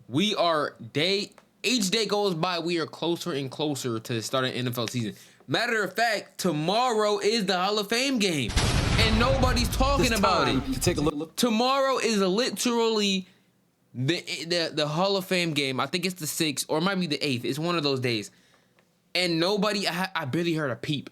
We are each day goes by, we are closer and closer to the start of the NFL season. Matter of fact, tomorrow is the Hall of Fame game, and nobody's talking about it. To take a look. Tomorrow is literally the Hall of Fame game. I think it's the 6th, or it might be the 8th. It's one of those days, and nobody. I barely heard a peep.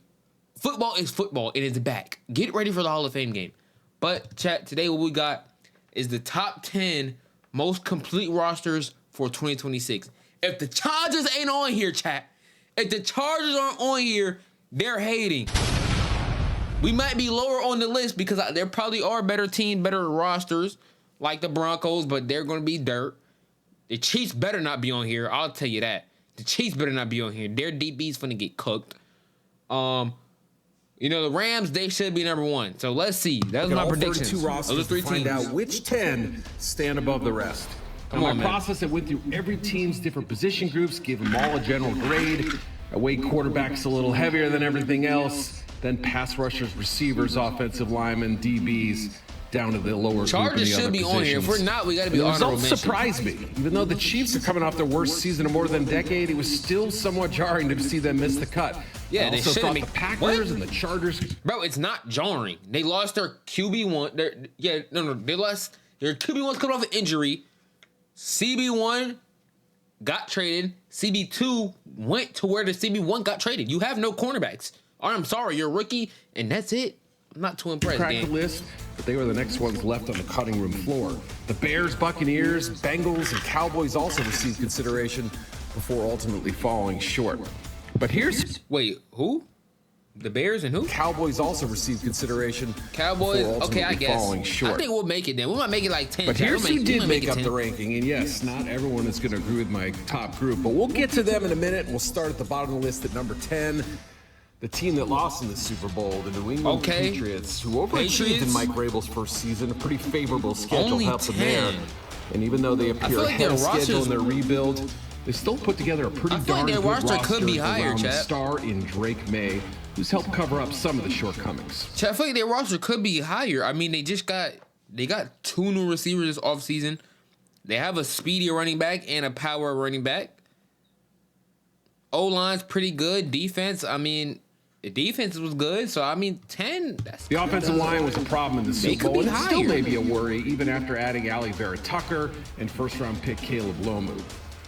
Football is football. It is back. Get ready for the Hall of Fame game. But chat, today what we got is the top 10 most complete rosters for 2026. If the Chargers ain't on here, chat, if the Chargers aren't on here, they're hating. We might be lower on the list because there probably are better teams, better rosters, like the Broncos, but they're going to be dirt. The Chiefs better not be on here. I'll tell you that. The Chiefs better not be on here. Their DB's finna get cooked. The Rams, they should be number 1. So let's see. That was my prediction. 32 rosters to find out which 10 stand above the rest. In my process, I went through every team's different position groups, gave them all a general grade. I weighed quarterbacks a little heavier than everything else. Then pass rushers, receivers, offensive linemen, DBs, down to the lower Chargers group should be positions. on here. If we're not, we got to be the honorable results mention. surprised me. Even though the Chiefs are coming off their worst season in more than a decade, it was still somewhat jarring to see them miss the cut. Yeah, I they also should thought be. the Packers and the Chargers. Bro, it's not jarring. They lost their QB1. They lost their QB1's coming off an injury. CB1 got traded. CB2 went to where the CB1 got traded. You have no cornerbacks. I'm sorry, you're a rookie, and that's it. I'm not too impressed, Cracked the gang. list, but they were the next ones left on the cutting room floor. The Bears, Buccaneers, Bengals, and Cowboys also received consideration before ultimately falling short. But here's Wait, who? The Bears and who? Cowboys also received consideration. Cowboys? before Okay, I ultimately guess. falling short. I think we'll make it then. We might make it like 10. But chat. here's We who did might make it up 10. the ranking, and yes, not everyone is going to agree with my top group, but we'll get to them in a minute. We'll start at the bottom of the list at number 10. The team that lost in the Super Bowl, the New England Patriots, who overachieved in Mike Vrabel's first season. A pretty favorable schedule Only helped them 10. there. And even though they appear like ahead their of schedule rosters- in their rebuild, they still put together a pretty I feel like darn their good roster could be higher, around the chat. star in Drake May, who's helped cover up some of the shortcomings. Chat, I feel like their roster could be higher. I mean, they got 2 new receivers this offseason. They have a speedy running back and a power running back. O-line's pretty good. Defense, I mean, the defense was good. So, I mean, 10, that's The good. offensive line was a problem in the They Super could Bowl, be and it still higher. may be a worry even after adding Ali Vera-Tucker and first-round pick Caleb Lomu.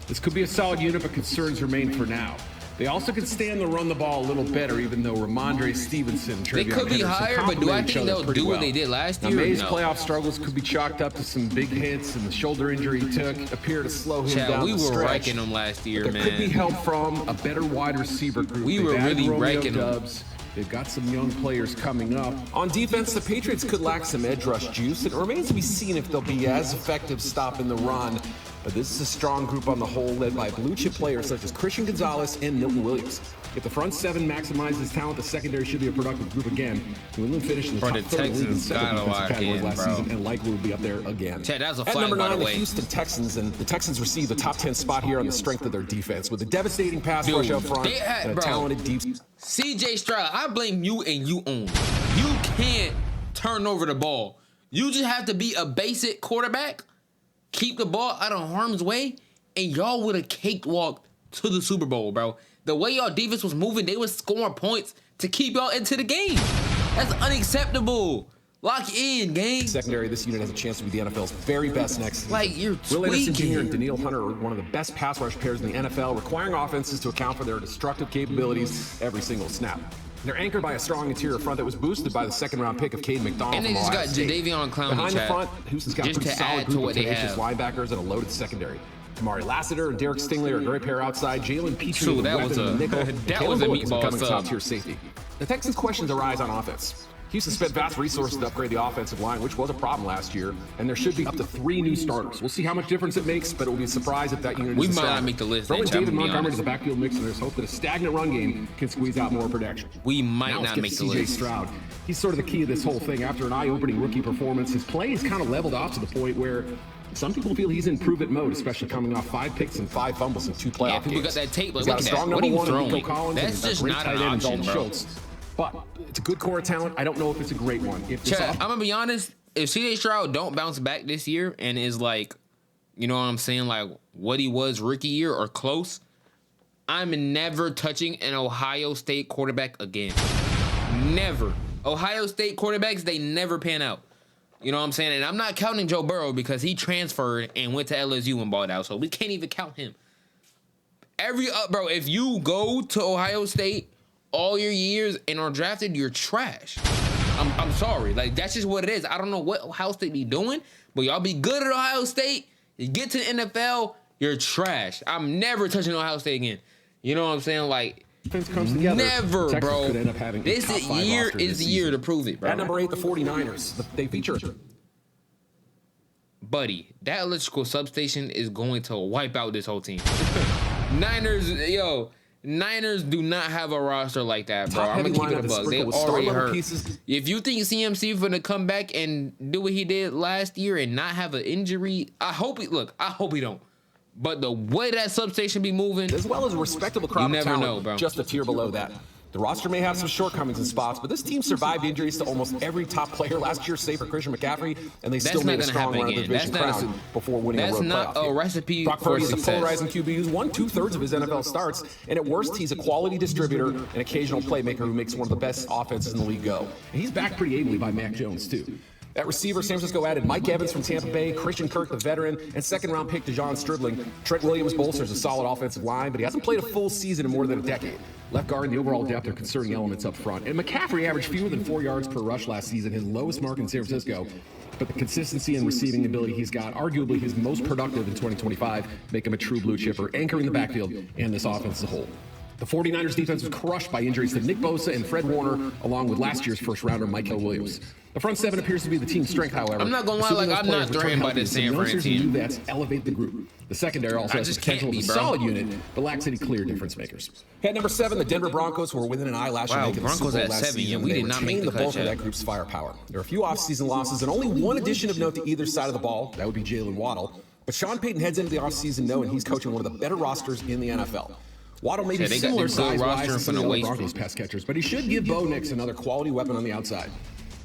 This could be a solid unit, but concerns remain for now. They also could stand to run the ball a little better, even though Ramondre Stevenson and They Travion could be Henderson higher, but do I complement each think other they'll pretty do what well. they did last Now, year? May's No. playoff struggles could be chalked up to some big hits, and the shoulder injury he took appear to slow him Chat, down we the were stretch. wrecking them last year, There man. could be help from a better wide receiver group. We They've were added really Romeo wrecking 'em. Doubs. They've got some young players coming up. On defense, the Patriots could lack some edge rush juice. It remains to be seen if they'll be as effective stopping the run. But this is a strong group on the whole, led by blue-chip players such as Christian Gonzalez and Milton Williams. If the front seven maximizes talent, the secondary should be a productive group again. New England finished in the Bro, top the third of the league in Texans 7 got a defensive lot categories in, last bro. season, and likely will be up there again. Chat, that was a At flag, number by 9, the the way. Houston Texans, and the Texans received the top 10 spot here on the strength of their defense with a devastating pass rush up front they had- and a bro. talented deep. CJ Stroud, I blame you and you only. You can't turn over the ball. You just have to be a basic quarterback, keep the ball out of harm's way, and y'all would have cakewalked to the Super Bowl, bro. The way y'all defense was moving, they was scoring points to keep y'all into the game. That's unacceptable. Lock in, gang. Secondary, this unit has a chance to be the NFL's very best next season. Like, you're Will Anderson Jr. and tweaking. Daniil Hunter are one of the best pass rush pairs in the NFL, requiring offenses to account for their destructive capabilities every single snap. They're anchored by a strong interior front that was boosted by the second-round pick of Cade McDonald And they from just Ohio got State. Jadeveon Clowney, Behind the chat. front, Houston's got a Just pretty to solid add to group what of they tenacious have. linebackers and a loaded secondary. Kamari Lassiter and Derek Stingley are a great pair outside. Jalen Petrie, True, the that weapon was in the a- nickel. that Caleb was a Bullock is meatball becoming sub. top-tier safety. The Texans' questions arise on offense. Houston spent vast resources to upgrade the offensive line, which was a problem last year, and there should be up to 3 new starters. We'll see how much difference it makes, but it will be a surprise if that unit We is might not strong. make the list, Throw in then, Chad, David to be Montgomery to honest. the backfield mix, and there's hope that a stagnant run game can squeeze out more production. We might Now let's not get make to the CJ list. Stroud. He's sort of the key to this whole thing. After an eye-opening rookie performance, his play is kind of leveled off to the point where some people feel he's in prove-it mode, especially coming off 5 picks and 5 fumbles in 2 playoff Yeah, people games. got that tape, like, He's got look a at strong that. What number are you 1 in Nico throwing? Collins That's and a just great not tight an end in option, Dalton bro. Schultz. But it's a good core of talent. I don't know if it's a great one. If this Chat, I'm gonna be honest. If CJ Stroud don't bounce back this year and is like you know what I'm saying, like what he was rookie year or close, I'm never touching an Ohio State quarterback again. Never. Ohio State quarterbacks, they never pan out. You know what I'm saying? And I'm not counting Joe Burrow because he transferred and went to LSU and balled out. So we can't even count him. Bro, if you go to Ohio State all your years and are drafted, you're trash. I'm sorry. Like, that's just what it is. I don't know what Ohio State be doing, but y'all be good at Ohio State. You get to the NFL, you're trash. I'm never touching Ohio State again. You know what I'm saying? Like, comes together, never, Texas bro. Could end up having this year is the year to prove it, bro. At number 8, the 49ers. They feature... Buddy, that electrical substation is going to wipe out this whole team. Niners do not have a roster like that, bro. I'm gonna keep it a buck. They already hurt. If you think CMC gonna come back and do what he did last year and not have an injury, I hope he don't. But the way that substation be moving, as well as a respectable crowd you of never talent, know, bro. Just a tier below that. The roster may have some shortcomings in spots, but this team survived injuries to almost every top player last year, save for Christian McCaffrey, and they still made a strong run at the division crown before winning a road playoff. That's not a recipe Brock for Purdy is a success. polarizing QB who's won 2/3 of his NFL starts, and at worst, he's a quality distributor and occasional playmaker who makes one of the best offenses in the league go. And he's backed pretty ably by Mac Jones, too. At receiver, San Francisco added Mike Evans from Tampa Bay, Christian Kirk, the veteran, and second-round pick DeJon Stribling. Trent Williams bolsters a solid offensive line, but he hasn't played a full season in more than a decade. Left guard and the overall depth are concerning elements up front. And McCaffrey averaged fewer than 4 yards per rush last season, his lowest mark in San Francisco. But the consistency and receiving ability he's got, arguably his most productive in 2025, make him a true blue chipper, anchoring the backfield and this offense as a whole. The 49ers defense was crushed by injuries to Nick Bosa and Fred Warner, along with last year's first-rounder Michael Williams. The front seven appears to be the team's strength, however. I'm not gonna lie, like, I'm not threatened by this San Fran team. That's elevate the group. The secondary also has the potential of a solid unit, but lacks any clear difference makers. At number 7, the Denver Broncos, who were within an eye last year making the Super Bowl last season. We did not make the bulk of that group's firepower. There are a few offseason losses and only one addition of note to either side of the ball. That would be Jalen Waddle. But Sean Payton heads into the offseason knowing he's coaching one of the better rosters in the NFL. Waddle may be similar size-wise to some of the Broncos pass catchers, but he should give Bo Nix another quality weapon on the outside.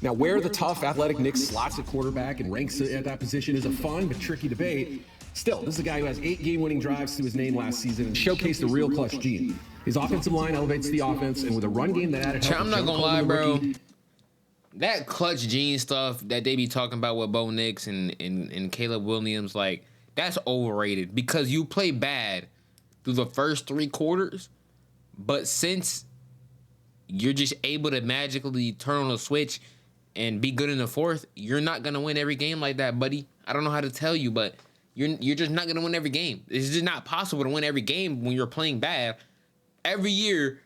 Now, where the tough, athletic Nix slots at quarterback and ranks at that position is a fun but tricky debate. Still, this is a guy who has 8 game-winning drives to his name last season and showcased the real clutch gene. His offensive line elevates the offense, and with a run game that added help. I'm not gonna lie, bro. That clutch gene stuff that they be talking about with Bo Nix and Caleb Williams, like, that's overrated because you play bad through the first 3 quarters, but since you're just able to magically turn on a switch and be good in the fourth, you're not gonna win every game like that, buddy. I don't know how to tell you, but you're just not gonna win every game. It's just not possible to win every game when you're playing bad. Every year,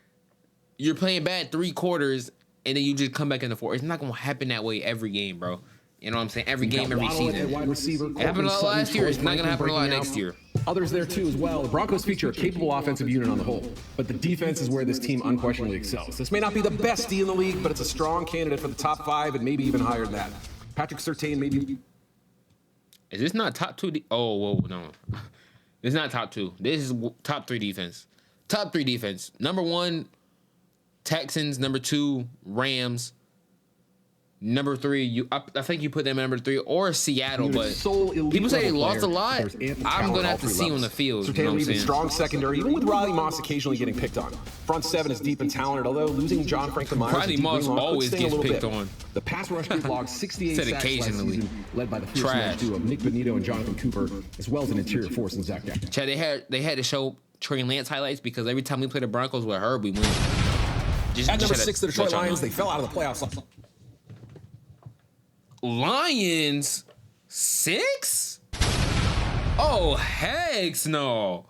you're playing bad 3 quarters, and then you just come back in the fourth. It's not gonna happen that way every game, bro. You know what I'm saying? Every game, every season. Wide receiver, it happened a lot last year. It's not gonna happen a lot next year. Others there too as well. The Broncos feature a capable offensive unit on the whole, but the defense is where this team unquestionably excels. This may not be the best D in the league, but it's a strong candidate for the top 5 and maybe even higher than that. Patrick Surtain maybe. Is this not top 2? Oh, whoa, no. This is not top 2. This is top 3 defense. Top 3 defense. Number 1, Texans. Number 2, Rams. Number 3, I think you put them at number 3 or Seattle, but people say they lost a lot. I'm gonna have to see on the field. Surtain leads a strong secondary, even with Riley Moss occasionally getting picked on. Front 7 is deep and talented, although losing John Franklin Myers, Riley Moss always gets picked on. The pass rush group logged 68 sacks last season, led by the fierce duo of Nick Benito and Jonathan Cooper, as well as an interior force in Zach Jackson. Chad, they had to show Trey Lance highlights because every time we play the Broncos with Herb, we win. At number 6, the Detroit Lions, they fell out of the playoffs. Lions 6? Oh, heck no.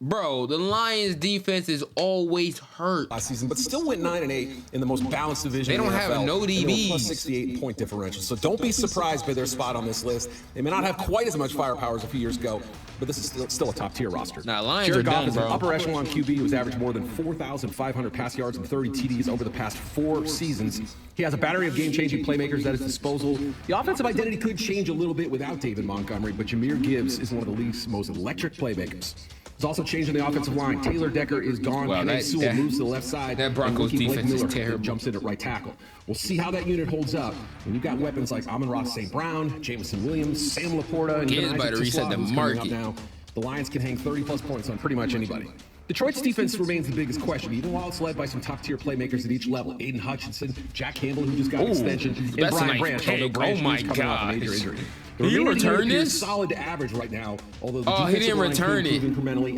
Bro, the Lions defense is always hurt. Last season, but still went 9-8 in the most balanced division. They don't have no DBs. Plus 68 point differential. So don't be surprised by their spot on this list. They may not have quite as much firepower as a few years ago, but this is still a top tier roster. Nah, Lions Jared are Goff done, is bro. an upper echelon QB who's averaged more than 4,500 pass yards and 30 TDs over the past 4 seasons. He has a battery of game-changing playmakers at his disposal. The offensive identity could change a little bit without David Montgomery, but Jahmyr Gibbs is one of the league's most electric playmakers. There's also change in the offensive line. Taylor Decker is gone. Wow, Penei Sewell moves to the left side. That Broncos defense is terrible. Jumps in at right tackle. We'll see how that unit holds up. When you've got weapons like Amon-Ra St. Brown, Jameson Williams, Sam Laporta, and even Isaac Tisla, who's coming up now, the Lions can hang 30-plus points on pretty much anybody. Detroit's defense remains the biggest question, even while it's led by some top-tier playmakers at each level. Aiden Hutchinson, Jack Campbell, who just got an extension, and Brian Branch, although Branch is coming off a major injury. He didn't return this? Solid to average right now, although the he didn't return it.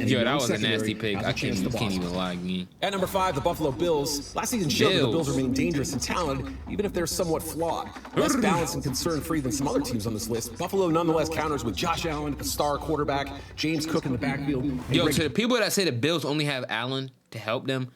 Yo, that was a nasty pick. I can't even lie again. At number 5, the Buffalo Bills. Last season showed that the Bills remain dangerous and talented, even if they're somewhat flawed. Less balanced and concern-free than some other teams on this list. Buffalo nonetheless counters with Josh Allen, a star quarterback, James Cook in the backfield. Yo, to the people that say the Bills only have Allen to help them,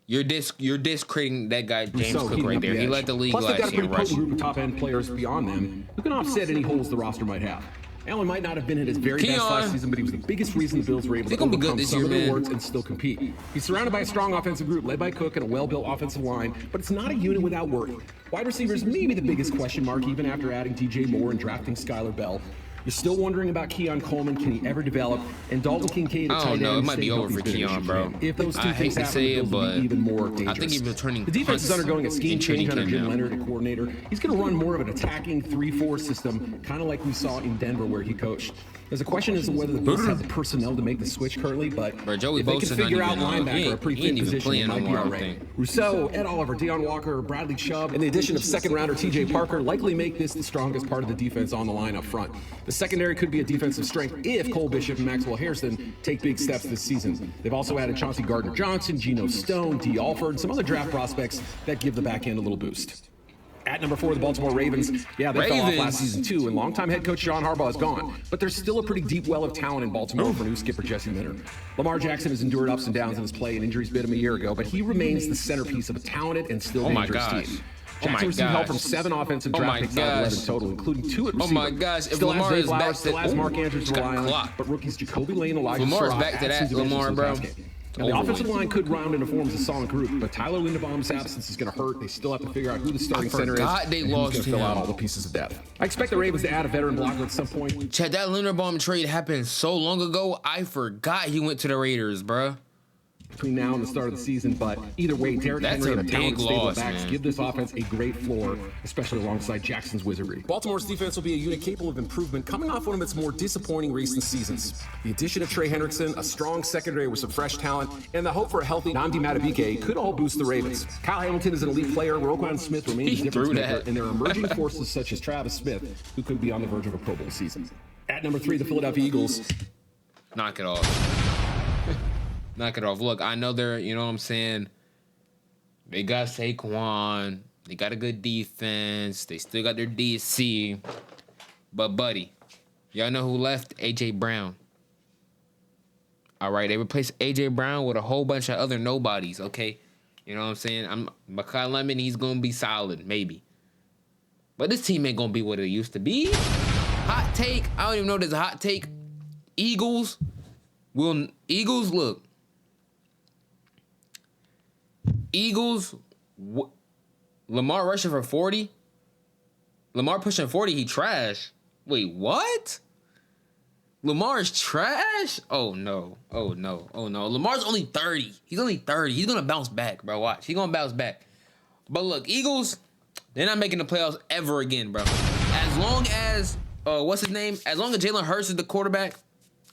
you're discrediting that guy James Cook right there. He led the league last year in rushing. Plus, they've got a pretty potent group of top-end players beyond them who can offset any holes the roster might have. Allen might not have been at his very best last season, but he was the biggest reason the Bills were able to overcome some of the awards and still compete. He's surrounded by a strong offensive group led by Cook and a well-built offensive line, but it's not a unit without worry. Wide receivers may be the biggest question mark even after adding DJ Moore and drafting Skylar Bell. You're still wondering about Keon Coleman. Can he ever develop? And Dalton Kincaid, I don't know. It might be over for Keon, bro. If those two things happen, the Bills will be even more dangerous. I think he's returning. The defense is undergoing a scheme change under Jim Leonard, a coordinator. He's going to run more of an attacking 3-4 system, kind of like we saw in Denver where he coached. There's a question as to whether the Bills have the personnel to make the switch currently, but if they can figure out linebacker, a pretty fit position, it might be all right. Rousseau, Ed Oliver, Deion Walker, Bradley Chubb, and the addition of second-rounder T.J. Parker likely make this the strongest part of the defense on the line up front. The secondary could be a defensive strength if Cole Bishop and Maxwell Hairston take big steps this season. They've also added Chauncey Gardner-Johnson, Geno Stone, Dee Alford, and some other draft prospects that give the back end a little boost. At number 4, the Baltimore Ravens. Yeah, they fell off last season too, and longtime head coach John Harbaugh is gone. But there's still a pretty deep well of talent in Baltimore for new skipper Jesse Minter. Lamar Jackson has endured ups and downs in his play, and injuries bit him a year ago, but he remains the centerpiece of a talented and still dangerous team. Jackson received help from 7 offensive draft picks out of 11 total, including 2 at receiver. Oh my gosh, if still Lamar is back still has Mark Andrews to rely on, but rookies Jacoby Lane, Elijah Lamar's Surratt, back to that, Lamar, bro. And the offensive line could round into form as a solid group, but Tyler Linderbaum's absence is going to hurt. They still have to figure out who the starting center is. They and lost who's going to fill out all the pieces of depth. I expect the Ravens to add a veteran blocker at some point. Chad, that Linderbaum trade happened so long ago, I forgot he went to the Raiders, bruh. Between now and the start of the season, but either way, Derrick Henry and a talented stable of backs give this offense a great floor, especially alongside Jackson's wizardry. Baltimore's defense will be a unit capable of improvement, coming off one of its more disappointing recent seasons. The addition of Trey Hendrickson, a strong secondary with some fresh talent, and the hope for a healthy Nnamdi Madubuike could all boost the Ravens. Kyle Hamilton is an elite player. Roquan Smith remains a difference maker, and there are emerging forces such as Travis Smith, who could be on the verge of a Pro Bowl season. At number 3, the Philadelphia Eagles. Knock it off. Knock it off. Look, I know they're, you know what I'm saying? They got Saquon. They got a good defense. They still got their DC. But, buddy, y'all know who left? A.J. Brown. All right, they replaced A.J. Brown with a whole bunch of other nobodies, okay? You know what I'm saying? Mekhi Lemon, he's going to be solid, maybe. But this team ain't going to be what it used to be. Hot take. I don't even know if there's a hot take. Eagles, look. Eagles, Lamar rushing for 40. Lamar pushing 40, he trash. Wait, what? Lamar's trash? Oh, no. Lamar's only 30. He's only 30. He's going to bounce back, bro. Watch. He's going to bounce back. But look, Eagles, they're not making the playoffs ever again, bro. As long as, what's his name? As long as Jalen Hurts is the quarterback,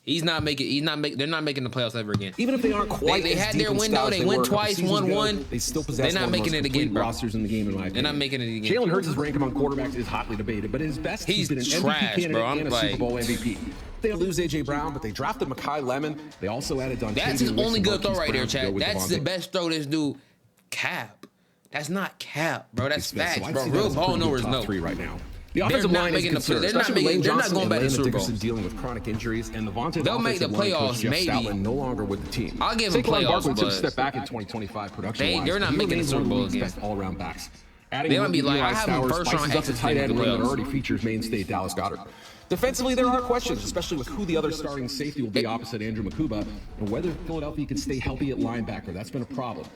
they're not making the playoffs ever again. Even if they aren't quite they had their window, they went twice, won one. They still possess they're not making it again, bro. Rosters in the game, in my opinion. They're not making it again. Jalen Hurts' rank among quarterbacks is hotly debated, but at his best, he's been an MVP candidate and a Super Bowl MVP. They lose A.J. Brown, but they drafted Mekhi Lemon. They also added Dontayvion That's his only good throw right there, Chad. Chad. That's the best throw this dude. Cap. That's not cap, bro. That's facts, bro. Real ball knowers know. Right now. The offensive line is concerned. They're not going back to the Super Bowl. Dealing with chronic injuries, and they'll make the playoffs, maybe. Stoutland no longer with the team. I'll give them playoffs, but took a step back in 2025 production. They're not making the Super Bowl again. All-around backs. They might be like, I have them first round exits tight end in the that playoffs. already features mainstay Dallas Goedert. Defensively, there are questions, especially with who the other starting safety will be opposite Andrew Makuba, and whether Philadelphia can stay healthy at linebacker. That's been a problem.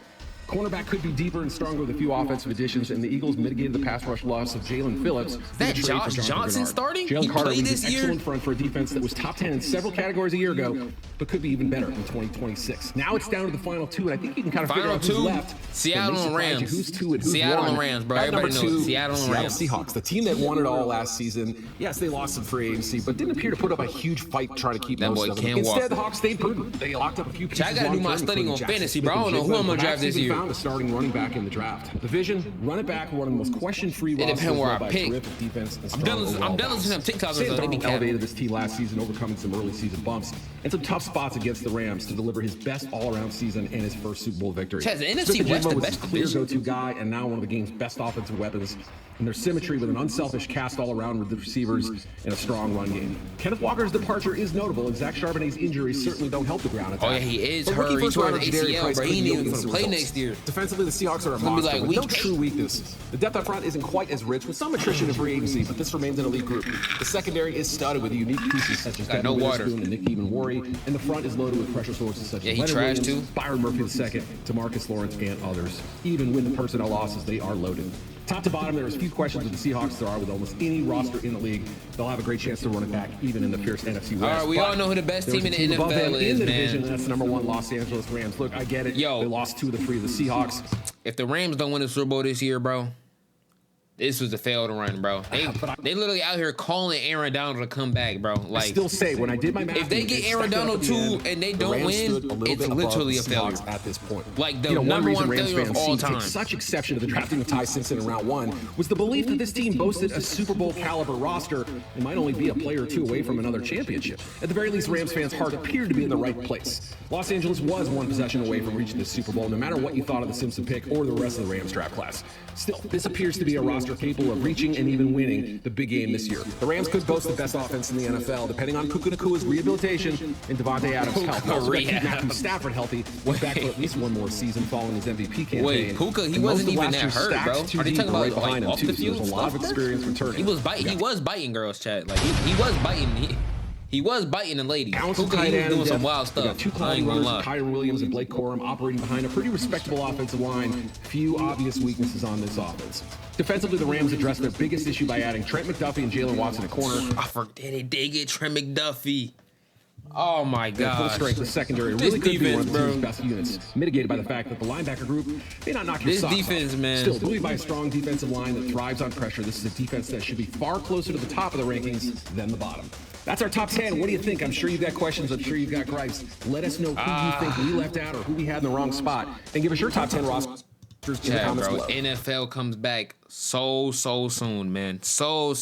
Cornerback could be deeper and stronger with a few offensive additions, and the Eagles mitigated the pass rush loss of Jalen Phillips. That Josh Johnson starting? Jalen Carter played leads this an year? excellent front for a defense that was top 10 in several categories a year ago, but could be even better in 2026. Now it's down to the final two, and I think you can kind of figure out who's left. Seattle and Rams. Who's two and who's Seattle one. and Rams, bro. At Everybody number knows two, Seattle and Seattle Rams. Seahawks, the team that won it all last season. Yes, they lost some free agency, but didn't appear to put up a huge fight trying to keep That most boy of them. can't walk. Instead, the Hawks stayed prudent. They locked up a few pieces. I gotta do my long-term, studying on including fantasy, Jackson bro. I don't know who I'm gonna Smith draft this year. Found a starting running back in the draft. The vision, run it back, one of the most question-free It rosters depends where I by pick. terrific defense and I'm strong overall done listening to them TikTokers, Sam though. They be Darnold capping. elevated this team last season, overcoming some early season bumps and some tough spots against the Rams to deliver his best all-around season and his first Super Bowl victory. Chaz, the NFC Smith-Njigba West the was best his clear division. go-to guy and now one of the game's best offensive weapons. And their symmetry with an unselfish cast all around with the receivers and a strong run game. Kenneth Walker's departure is notable, and Zach Charbonnet's injuries certainly don't help the ground attack. Oh, yeah, he is But hurt. rookie He first tore rounder his Jadarius ACL, Price bro. He could ain't yield even some gonna play results. next year. Defensively, the Seahawks are a gonna be monster like with no week true weakness. The depth up front isn't quite as rich, with some attrition in free agency, but this remains an elite group. The secondary is studded with unique pieces such as Got Devin no water. Witherspoon and Nick Evenworry, and the front is loaded with pressure sources such Yeah, as he Leonard trash Williams, too. Byron Murphy II, DeMarcus Lawrence, and others. Even with the personnel losses, they are loaded. Top to bottom, there is few questions with the Seahawks there are with almost any roster in the league. They'll have a great chance to run it back, even in the fierce NFC West. All right, we But all know who the best there's team a in the above them NFL in is, the man. division, and that's the number one Los Angeles Rams. Look, I get it. Yo. They lost 2 of the 3 of the Seahawks. If the Rams don't win the Super Bowl this year, bro, this was a failed run, bro. They literally out here calling Aaron Donald to come back, bro. I Like, still say, when I did my math, if they get Aaron Donald too and they don't win, it's literally a failure at this point. Like, the one number reason one Rams failure of fans all seem to time. take such exception to the drafting of Ty Simpson in round 1 was the belief that this team boasted a Super Bowl caliber roster and might only be a player or two away from another championship. At the very least, Rams fans' heart appeared to be in the right place. Los Angeles was one possession away from reaching the Super Bowl, no matter what you thought of the Simpson pick or the rest of the Rams draft class. Still, this appears to be a roster capable of reaching and even winning the big game this year. The Rams could boast the best offense in the NFL, depending on Puka Nakua's rehabilitation and Devontae Adams' health. They also got to keep Matthew Stafford healthy. He's back for at least one more season following his MVP campaign. Wait, Puka, he And wasn't most of even last that year's hurt, stacks bro. too Are they deep talking and about, right behind him, off too, the so there's field a lot of stuff? experience returning. He was biting. He was biting girls, Chad. Like he was biting. He was biting the ladies. Council Puka, tight he was end doing some depth. wild They got stuff. 2 I quality ain't gonna runners, lie. Kyren Williams and Blake Corum, operating behind a pretty respectable offensive line. Few obvious weaknesses on this offense. Defensively, the Rams addressed their biggest issue by adding Trent McDuffie and Jalen Watson at corner. I forget they did get Trent McDuffie. Oh my Their full god. strength, the secondary This really could be one of the defense, team's bro. best units, mitigated by the fact that the linebacker group may not knock your This socks defense, off. man. Still, buoyed by a strong defensive line that thrives on pressure, this is a defense that should be far closer to the top of the rankings than the bottom. That's our top 10. What do you think? I'm sure you've got questions. I'm sure you've got gripes. Let us know who you think we left out or who we had in the wrong spot, and give us your top 10 rosters in the Chad, comments bro, below. NFL comes back so soon, man. So